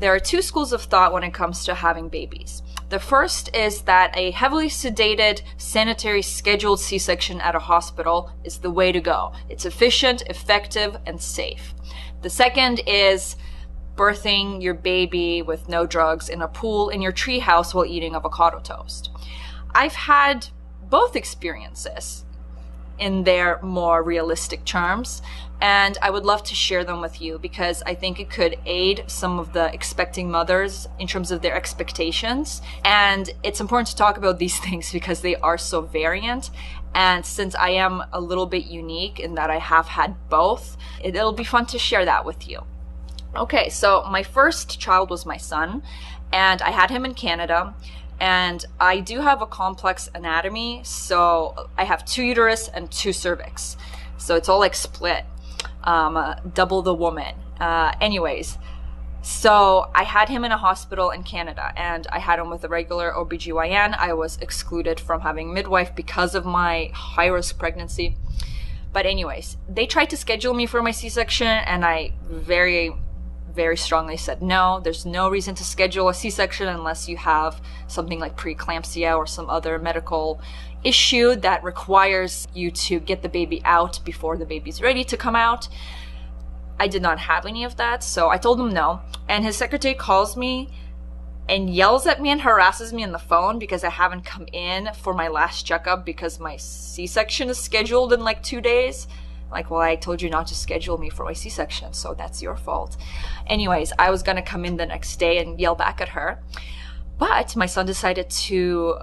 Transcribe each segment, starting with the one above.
There are two schools of thought when it comes to having babies. The first is that a heavily sedated, sanitary, scheduled C-section at a hospital is the way to go. It's efficient, effective, and safe. The second is birthing your baby with no drugs in a pool in your treehouse while eating avocado toast. I've had both experiences in their more realistic terms, and I would love to share them with you because I think it could aid some of the expecting mothers in terms of their expectations. And it's important to talk about these things because they are so variant. And since I am a little bit unique in that I have had both, it'll be fun to share that with you. Okay, so my first child was my son, and I had him in Canada. And I do have a complex anatomy, so I have 2 uterus and 2 cervix. So it's all like split, double the woman. Anyways, so I had him in a hospital in Canada, and I had him with a regular OBGYN. I was excluded from having midwife because of my high-risk pregnancy. But anyways, they tried to schedule me for my C-section, and I very strongly said no. There's no reason to schedule a C-section unless you have something like preeclampsia or some other medical issue that requires you to get the baby out before the baby's ready to come out. I did not have any of that, so I told him no. And his secretary calls me and yells at me and harasses me on the phone because I haven't come in for my last checkup because my C-section is scheduled in like 2 days. Like, well, I told you not to schedule me for my C-section, so that's your fault. Anyways, I was gonna come in the next day and yell back at her. But my son decided to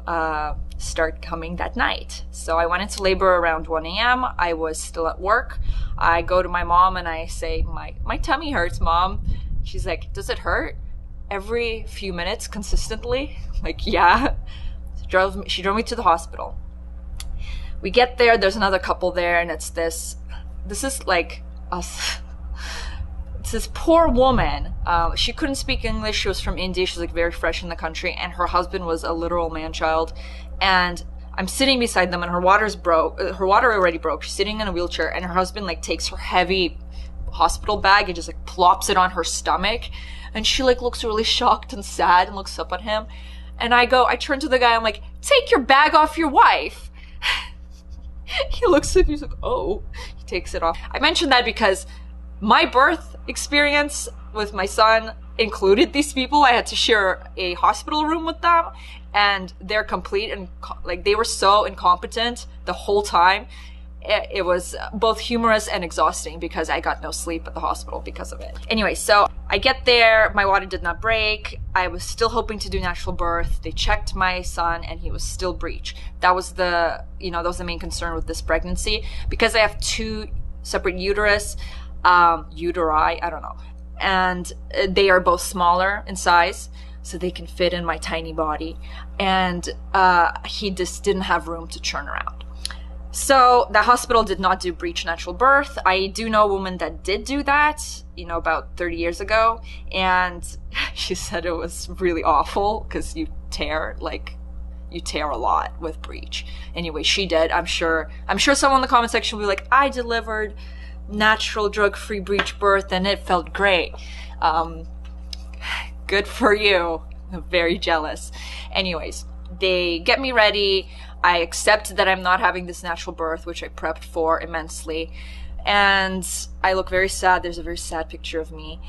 start coming that night. So I went into labor around 1 a.m. I was still at work. I go to my mom and I say, my tummy hurts, Mom. She's like, does it hurt? Every few minutes, consistently? Like, yeah. She drove me to the hospital. We get there, there's another couple there, and it's this is like us. It's this poor woman. She couldn't speak English. She was from India. She was like very fresh in the country, and her husband was a literal man-child. And I'm sitting beside them, and her water already broke. She's sitting in a wheelchair, and her husband like takes her heavy hospital bag and just like plops it on her stomach, and she like looks really shocked and sad and looks up at him. And I turn to the guy. I'm like, take your bag off your wife. He looks at me, he's like, oh. He takes it off. I mentioned that because my birth experience with my son included these people. I had to share a hospital room with them, and they're complete and like they were so incompetent the whole time. It was both humorous and exhausting because I got no sleep at the hospital because of it. Anyway, so I get there, my water did not break. I was still hoping to do natural birth. They checked my son and he was still breech. That was the main concern with this pregnancy because I have 2 separate uteri, I don't know. And they are both smaller in size, so they can fit in my tiny body. And he just didn't have room to turn around. So the hospital did not do breech natural birth. I do know a woman that did do that, about 30 years ago. And she said it was really awful because you tear a lot with breech. Anyway, she did. I'm sure someone in the comment section will be like, I delivered natural drug-free breech birth and it felt great. Good for you. I'm very jealous. Anyways, they get me ready. I accept that I'm not having this natural birth, which I prepped for immensely. And I look very sad. There's a very sad picture of me.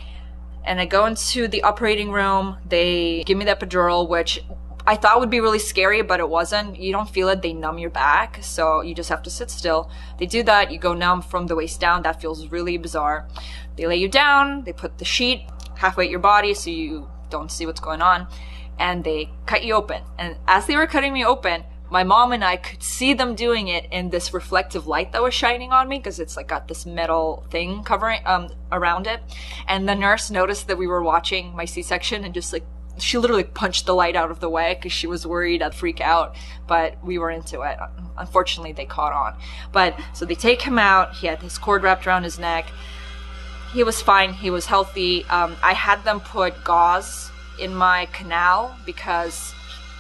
And I go into the operating room. They give me the epidural, which I thought would be really scary, but it wasn't. You don't feel it. They numb your back, so you just have to sit still. They do that. You go numb from the waist down. That feels really bizarre. They lay you down. They put the sheet halfway at your body so you don't see what's going on. And they cut you open. And as they were cutting me open, my mom and I could see them doing it in this reflective light that was shining on me because it's like got this metal thing covering around it. And the nurse noticed that we were watching my C-section and just like, she literally punched the light out of the way because she was worried I'd freak out, but we were into it. Unfortunately, they caught on. But so they take him out. He had his cord wrapped around his neck. He was fine. He was healthy. I had them put gauze in my canal because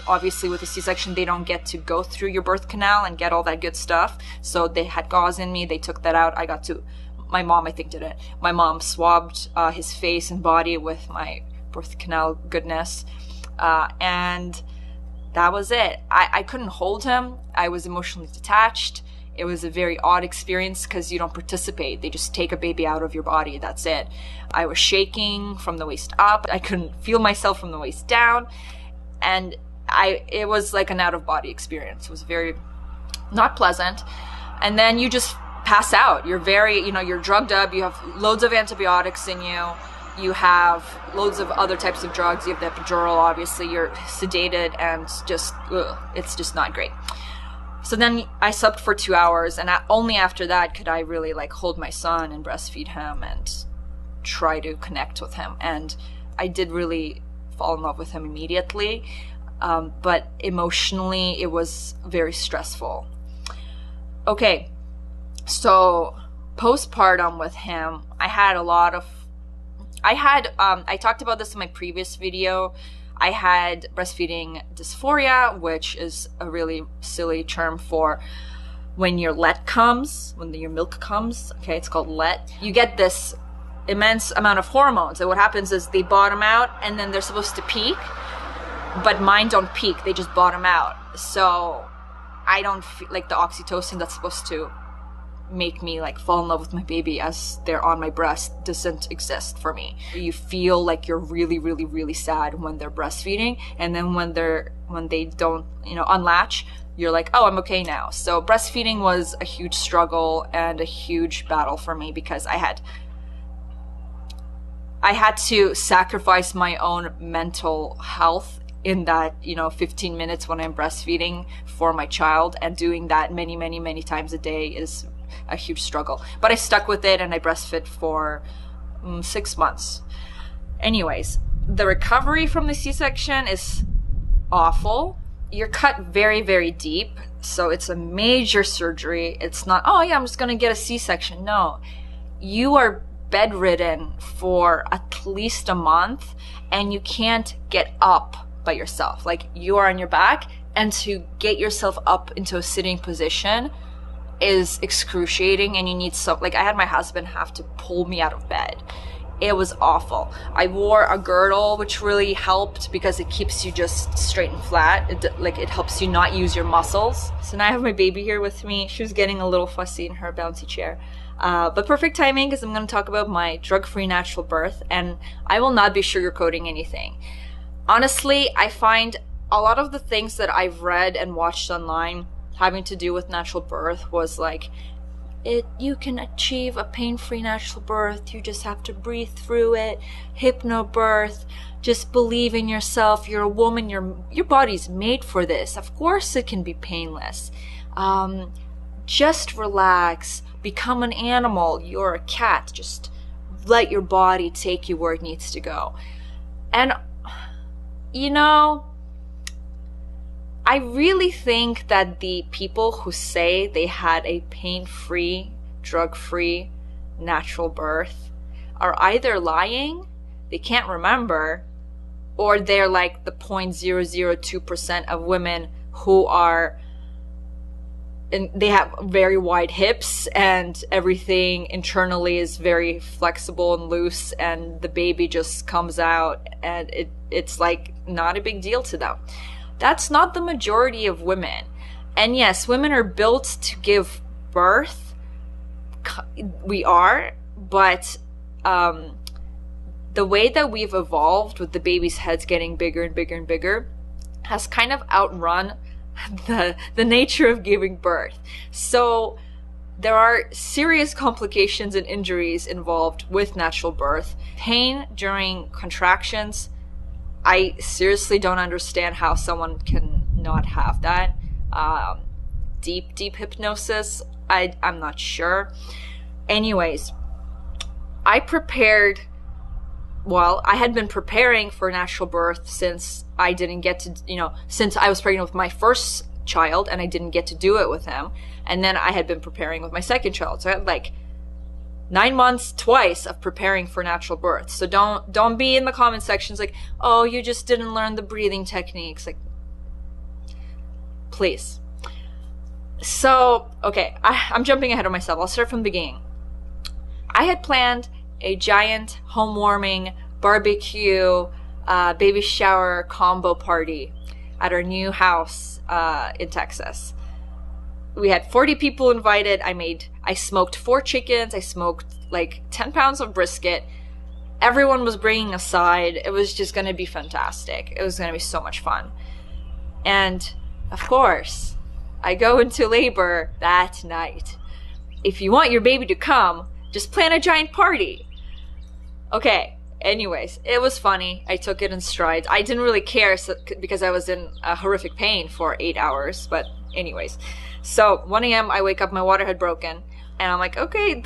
obviously with a C-section they don't get to go through your birth canal and get all that good stuff, so they had gauze in me. They took that out. My mom I think did it. My mom swabbed his face and body with my birth canal goodness. And that was it. I couldn't hold him. I was emotionally detached. It was a very odd experience because you don't participate. They just take a baby out of your body. That's it. I was shaking from the waist up. I couldn't feel myself from the waist down. And it was like an out-of-body experience. It was very not pleasant. And then you just pass out. You're you're drugged up. You have loads of antibiotics in you. You have loads of other types of drugs. You have the epidural, obviously. You're sedated and just, it's just not great. So then I slept for 2 hours, and only after that could I really like hold my son and breastfeed him and try to connect with him. And I did really fall in love with him immediately. But emotionally, it was very stressful. Okay, so postpartum with him, I talked about this in my previous video. I had breastfeeding dysphoria, which is a really silly term for when your let comes, when your milk comes. Okay, it's called let. You get this immense amount of hormones, and what happens is they bottom out, and then they're supposed to peak, but mine don't peak, they just bottom out. So I don't feel like the oxytocin that's supposed to make me like fall in love with my baby as they're on my breast doesn't exist for me. You feel like you're really, really, really sad when they're breastfeeding, and then when they don't, unlatch, you're like, oh, I'm okay now. So breastfeeding was a huge struggle and a huge battle for me because I had to sacrifice my own mental health in that 15 minutes when I'm breastfeeding for my child, and doing that many, many, many times a day is a huge struggle. But I stuck with it, and I breastfed for 6 months. Anyways, the recovery from the C-section is awful. You're cut very, very deep, so it's a major surgery. It's not, oh yeah, I'm just gonna get a C-section. No, you are bedridden for at least a month, and you can't get up by yourself. Like, you are on your back, and to get yourself up into a sitting position is excruciating, and you need I had my husband have to pull me out of bed. It was awful. I wore a girdle, which really helped because it keeps you just straight and flat. It helps you not use your muscles. So now I have my baby here with me. She was getting a little fussy in her bouncy chair. But perfect timing, because I'm going to talk about my drug-free natural birth, and I will not be sugarcoating anything. Honestly, I find a lot of the things that I've read and watched online having to do with natural birth was like, you can achieve a pain-free natural birth, you just have to breathe through it, hypnobirth, just believe in yourself, you're a woman, your body's made for this, of course it can be painless, just relax, become an animal, you're a cat, just let your body take you where it needs to go. And I really think that the people who say they had a pain-free, drug-free natural birth are either lying, they can't remember, or they're like the 0.002% of women who are, and they have very wide hips and everything internally is very flexible and loose, and the baby just comes out and it's like not a big deal to them. That's not the majority of women. And yes, women are built to give birth. We are, but the way that we've evolved with the baby's heads getting bigger and bigger and bigger has kind of outrun the nature of giving birth. So there are serious complications and injuries involved with natural birth. Pain during contractions, I seriously don't understand how someone can not have that. Deep hypnosis, I'm not sure. Anyways, I had been preparing for natural birth since I didn't get to, since I was pregnant with my first child and I didn't get to do it with him. And then I had been preparing with my second child. So I had like 9 months twice of preparing for natural birth. So don't be in the comment sections like, oh, you just didn't learn the breathing techniques. Like, please. So, okay, I'm jumping ahead of myself. I'll start from the beginning. I had planned a giant home warming barbecue baby shower combo party at our new house in Texas. We had 40 people invited. I smoked 4 chickens. I smoked like 10 pounds of brisket. Everyone was bringing a side. It was just going to be fantastic. It was going to be so much fun. And of course, I go into labor that night. If you want your baby to come, just plan a giant party. Okay, anyways, it was funny. I took it in strides. I didn't really care because I was in a horrific pain for 8 hours. But anyways, so 1 a.m. I wake up, my water had broken. And I'm like, okay,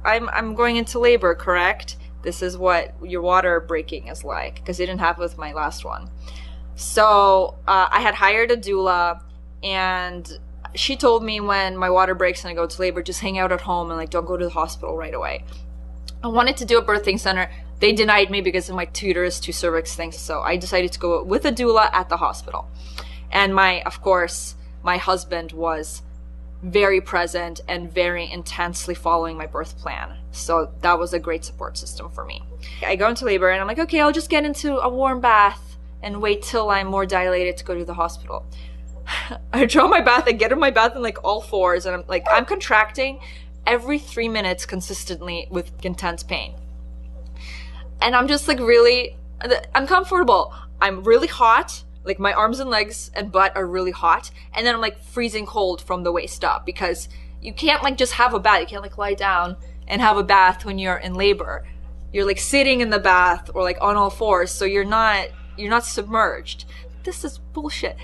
I'm going into labor, correct? This is what your water breaking is like, because it didn't happen with my last one. So I had hired a doula, and she told me when my water breaks and I go to labor, just hang out at home and like don't go to the hospital right away. I wanted to do a birthing center. They denied me because of my uterus to cervix things. So I decided to go with a doula at the hospital. And of course, my husband was very present and very intensely following my birth plan. So that was a great support system for me. I go into labor and I'm like, okay, I'll just get into a warm bath and wait till I'm more dilated to go to the hospital. I draw my bath, I get in my bath in like all fours, and I'm contracting every 3 minutes consistently with intense pain. And I'm just like really uncomfortable. I'm really hot. Like my arms and legs and butt are really hot. And then I'm like freezing cold from the waist up, because you can't like just have a bath. You can't like lie down and have a bath when you're in labor. You're like sitting in the bath or like on all fours. So you're not submerged. This is bullshit.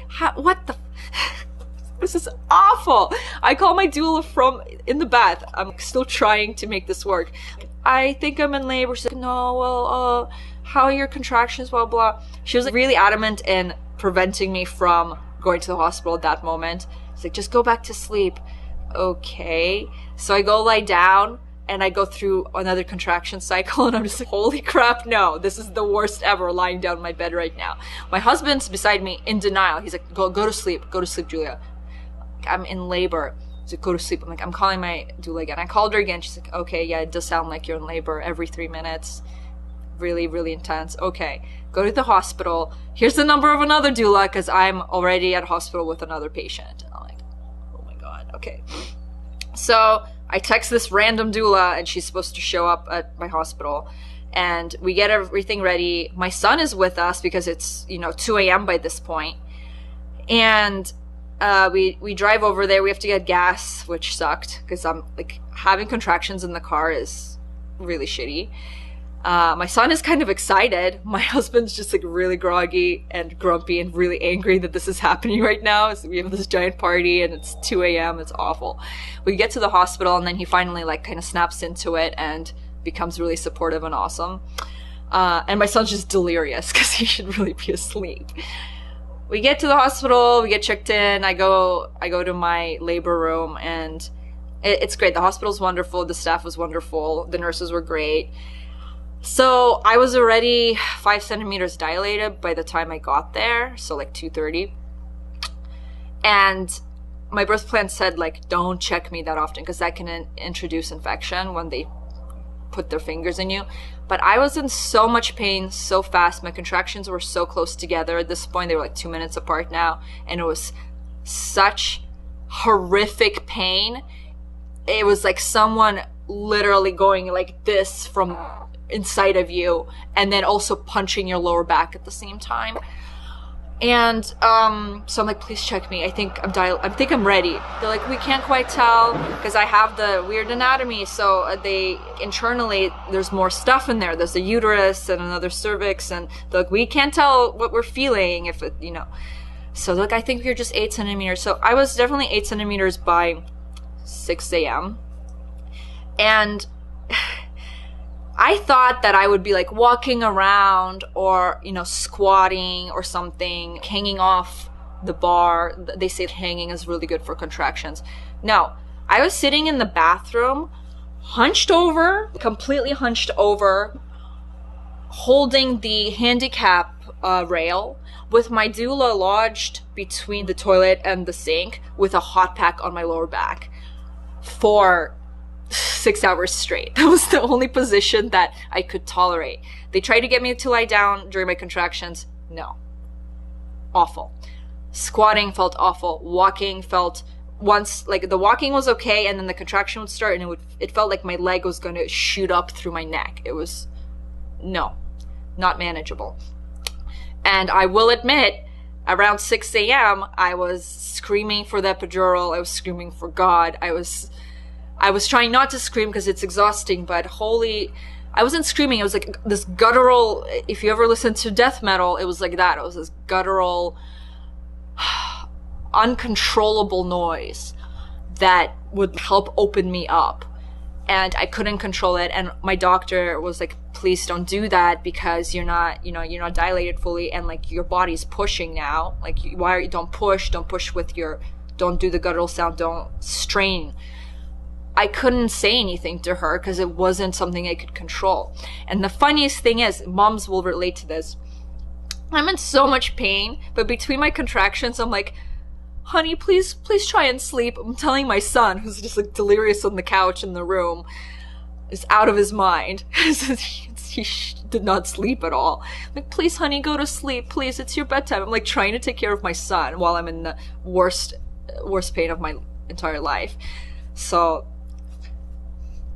This is awful. I call my doula from in the bath. I'm still trying to make this work. I think I'm in labor. She's like, no, well, how are your contractions, blah, blah. She was like, really adamant in preventing me from going to the hospital at that moment. She's like, just go back to sleep. Okay. So I go lie down and I go through another contraction cycle, and I'm just like, holy crap, no, this is the worst ever, lying down in my bed right now. My husband's beside me in denial. He's like, go to sleep, Julia. I'm in labor. He's like, go to sleep. I'm like, I'm calling my doula again. I called her again. She's like, okay, yeah, it does sound like you're in labor every 3 minutes. Really, really intense. Okay, go to the hospital. Here's the number of another doula, because I'm already at hospital with another patient. And I'm like, oh my God, okay. So I text this random doula, and she's supposed to show up at my hospital. And we get everything ready. My son is with us because it's, 2 a.m. by this point. And we drive over there. We have to get gas, which sucked, because I'm like having contractions in the car is really shitty. My son is kind of excited. My husband's just like really groggy and grumpy and really angry that this is happening right now. So we have this giant party and it's 2 a.m. It's awful. We get to the hospital, and then he finally like kind of snaps into it and becomes really supportive and awesome. And my son's just delirious because he should really be asleep. We get to the hospital, we get checked in. I go to my labor room, and it's great. The hospital's wonderful. The staff was wonderful. The nurses were great. So I was already 5 centimeters dilated by the time I got there. So like 2:30. And my birth plan said like, don't check me that often, because that can introduce infection when they put their fingers in you. But I was in so much pain so fast. My contractions were so close together at this point. They were like 2 minutes apart now. And it was such horrific pain. It was like someone literally going like this from inside of you, and then also punching your lower back at the same time. And so I'm like, please check me. I think I'm ready. They're like, we can't quite tell, because I have the weird anatomy. So internally, there's more stuff in there. There's a uterus and another cervix, and they're like, we can't tell what we're feeling if it, So look, I think you're just 8 centimeters. So I was definitely 8 centimeters by 6 a.m. And I thought that I would be like walking around or, squatting or something, hanging off the bar. They say hanging is really good for contractions. No, I was sitting in the bathroom, hunched over, completely hunched over, holding the handicap rail with my doula lodged between the toilet and the sink with a hot pack on my lower back for 6 hours straight. That was the only position that I could tolerate. They tried to get me to lie down during my contractions. No. Awful. Squatting felt awful. Walking felt, once, like, the walking was okay, and then the contraction would start, and it felt like my leg was going to shoot up through my neck. It was, no, not manageable. And I will admit, around 6 a.m., I was screaming for the epidural. I was screaming for God. I was trying not to scream because it's exhausting, but I wasn't screaming. It was like this guttural, if you ever listen to death metal, it was like that. It was this guttural, uncontrollable noise that would help open me up. And I couldn't control it. And my doctor was like, please don't do that because you're not dilated fully, and like your body's pushing now. Like, don't push with don't do the guttural sound, don't strain. I couldn't say anything to her because it wasn't something I could control. And the funniest thing is, moms will relate to this. I'm in so much pain, but between my contractions, I'm like, honey, please try and sleep. I'm telling my son, who's just like delirious on the couch in the room, is out of his mind. He did not sleep at all. I'm like, please, honey, go to sleep. Please, it's your bedtime. I'm like trying to take care of my son while I'm in the worst pain of my entire life. So,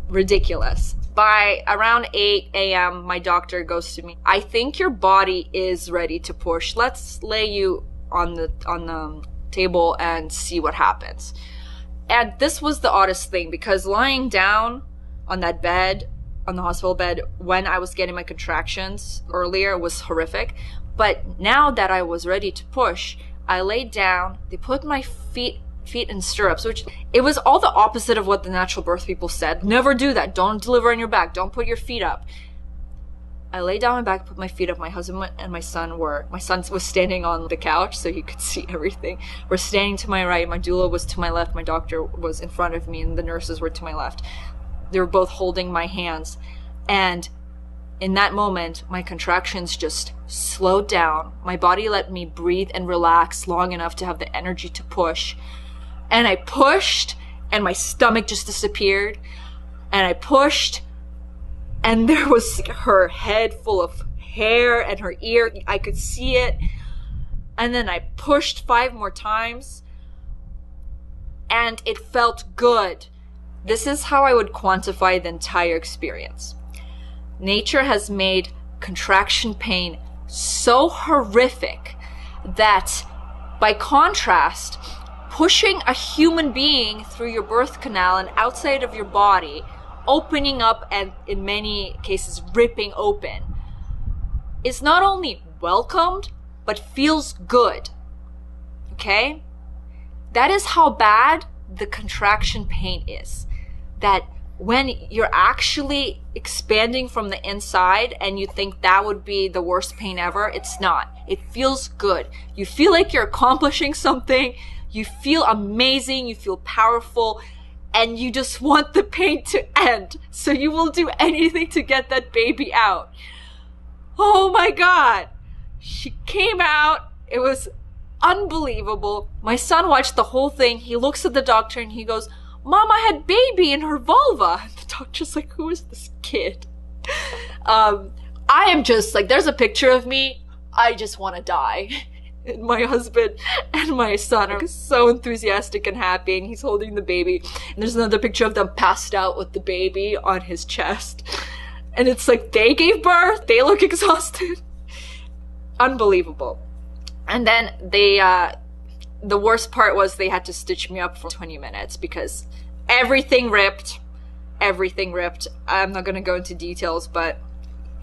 ridiculous. By around 8 a.m., my doctor goes to me, I think your body is ready to push. Let's lay you on the table and see what happens. And this was the oddest thing, because lying down on that bed, on the hospital bed, when I was getting my contractions earlier was horrific. But now that I was ready to push, I laid down, they put my feet in stirrups, which it was all the opposite of what the natural birth people said. Never do that. Don't deliver on your back. Don't put your feet up. I laid down my back, put my feet up. My husband and my son was standing on the couch so he could see everything. We're standing to my right. My doula was to my left. My doctor was in front of me, and the nurses were to my left. They were both holding my hands. And in that moment, my contractions just slowed down. My body let me breathe and relax long enough to have the energy to push. And I pushed, and my stomach just disappeared. And I pushed, and there was her head full of hair and her ear. I could see it. And then I pushed 5 more times, and it felt good. This is how I would quantify the entire experience. Nature has made contraction pain so horrific that, by contrast, pushing a human being through your birth canal and outside of your body, opening up and in many cases ripping open, is not only welcomed, but feels good. Okay? That is how bad the contraction pain is. That when you're actually expanding from the inside and you think that would be the worst pain ever, it's not. It feels good. You feel like you're accomplishing something. You feel amazing. You feel powerful. And you just want the pain to end. So you will do anything to get that baby out. Oh my God. She came out. It was unbelievable. My son watched the whole thing. He looks at the doctor and he goes, Mama had baby in her vulva. And the doctor's like, who is this kid? I am just like, there's a picture of me. I just want to die. And my husband and my son are so enthusiastic and happy, and he's holding the baby. And there's another picture of them passed out with the baby on his chest. And it's like, they gave birth. They look exhausted. Unbelievable. And then the worst part was they had to stitch me up for 20 minutes because everything ripped. Everything ripped. I'm not going to go into details, but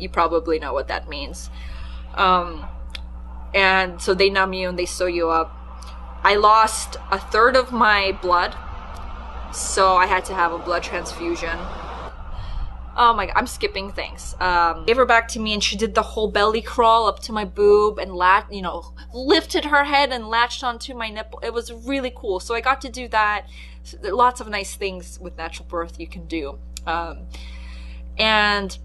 you probably know what that means. And so they numb you and they sew you up. I lost 1/3 of my blood, so I had to have a blood transfusion. Oh my God, I'm skipping things. Gave her back to me and she did the whole belly crawl up to my boob and lifted her head and latched onto my nipple. It was really cool. So I got to do that. So there are lots of nice things with natural birth you can do. And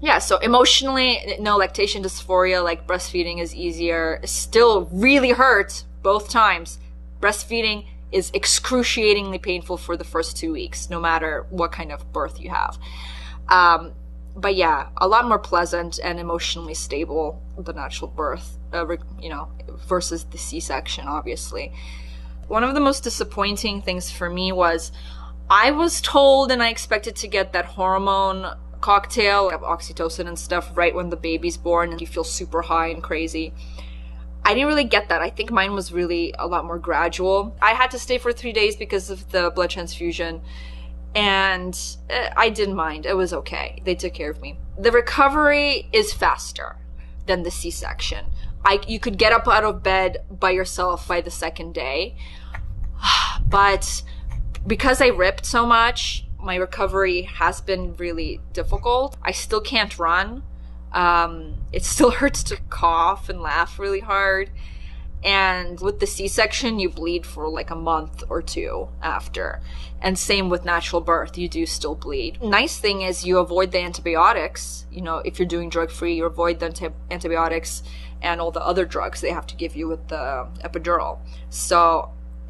yeah, so emotionally, no lactation dysphoria, like breastfeeding is easier. It still really hurts both times. Breastfeeding is excruciatingly painful for the first 2 weeks, no matter what kind of birth you have. But yeah, a lot more pleasant and emotionally stable, the natural birth, versus the C-section, obviously. One of the most disappointing things for me was I was told and I expected to get that hormone cocktail of oxytocin and stuff right when the baby's born and you feel super high and crazy. I didn't really get that. I think mine was really a lot more gradual. I had to stay for 3 days because of the blood transfusion, and I didn't mind. It was okay. They took care of me. The recovery is faster than the C-section. You could get up out of bed by yourself by the second day, but because I ripped so much, my recovery has been really difficult. I still can't run. It still hurts to cough and laugh really hard. And with the C-section, you bleed for like a month or two after. And same with natural birth, you do still bleed. Nice thing is you avoid the antibiotics. If you're doing drug-free, you avoid the antibiotics and all the other drugs they have to give you with the epidural.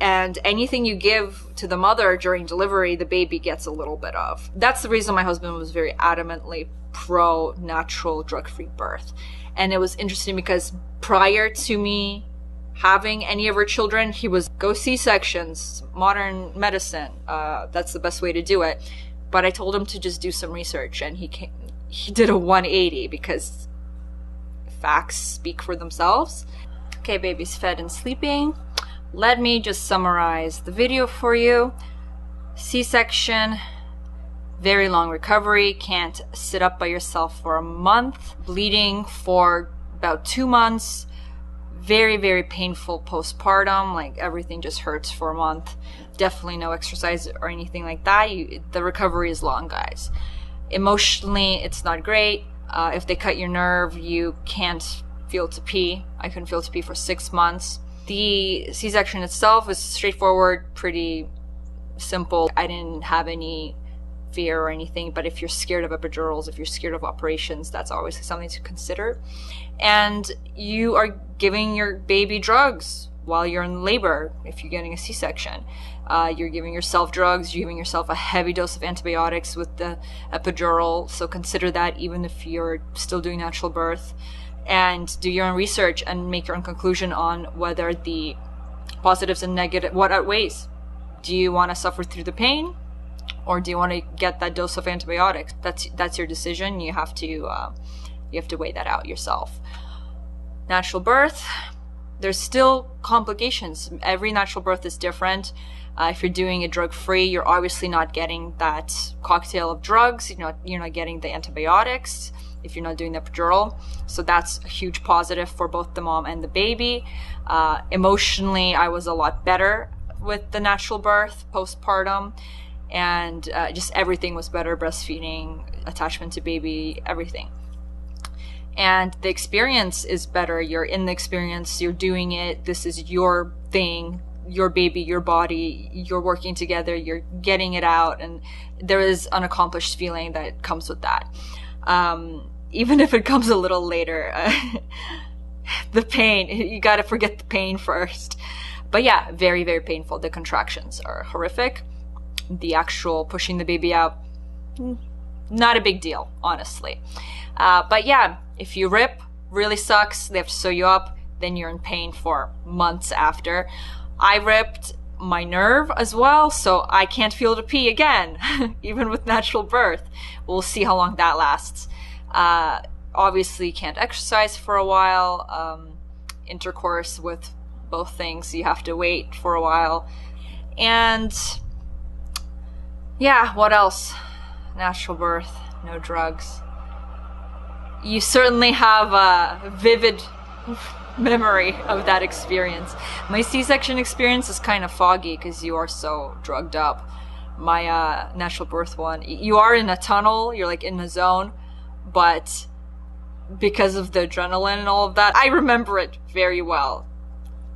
And anything you give to the mother during delivery, the baby gets a little bit of. That's the reason my husband was very adamantly pro-natural drug-free birth. And it was interesting because prior to me having any of our children, he was, go C-sections, modern medicine. That's the best way to do it. But I told him to just do some research, and he did a 180 because facts speak for themselves. Okay, baby's fed and sleeping. Let me just summarize the video for you. C-section, very long recovery, can't sit up by yourself for a month, bleeding for about 2 months, very, very painful postpartum, like everything just hurts for a month. Definitely no exercise or anything like that. The recovery is long, guys. Emotionally, it's not great. If they cut your nerve, you can't feel to pee. I couldn't feel to pee for 6 months. The C-section itself is straightforward, pretty simple. I didn't have any fear or anything, but if you're scared of epidurals, if you're scared of operations, that's always something to consider. And you are giving your baby drugs while you're in labor. If you're getting a C-section, you're giving yourself drugs, you're giving yourself a heavy dose of antibiotics with the epidural. So consider that even if you're still doing natural birth. And do your own research and make your own conclusion on whether the positives and negative, what outweighs. Do you want to suffer through the pain, or do you want to get that dose of antibiotics? That's your decision. You have to weigh that out yourself. Natural birth, there's still complications. Every natural birth is different. If you're doing it drug-free, you're obviously not getting that cocktail of drugs. You're not getting the antibiotics if you're not doing the epidural. So that's a huge positive for both the mom and the baby. Emotionally, I was a lot better with the natural birth, postpartum, and just everything was better, breastfeeding, attachment to baby, everything. And the experience is better. You're in the experience, you're doing it, this is your thing, your baby, your body, you're working together, you're getting it out, and there is an accomplished feeling that comes with that. Even if it comes a little later, the pain, you gotta forget the pain first. But yeah, very, very painful. The contractions are horrific. The actual pushing the baby out, not a big deal, honestly. But yeah, if you rip, really sucks. They have to sew you up. Then you're in pain for months after. I ripped my nerve as well, so I can't feel to pee again, even with natural birth. We'll see how long that lasts. Obviously can't exercise for a while. Intercourse with both things, you have to wait for a while. And yeah, what else? Natural birth, no drugs. You certainly have a vivid memory of that experience. My C-section experience is kind of foggy because you are so drugged up. My natural birth one, you are in a tunnel, you're like in the zone, but because of the adrenaline and all of that, I remember it very well.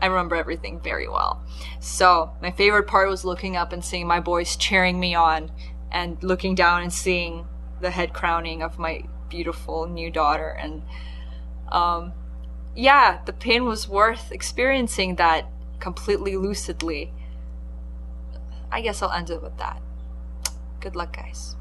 I remember everything very well. So my favorite part was looking up and seeing my boys cheering me on, and looking down and seeing the head crowning of my beautiful new daughter. And yeah, the pain was worth experiencing that completely lucidly. I guess I'll end it with that. Good luck, guys.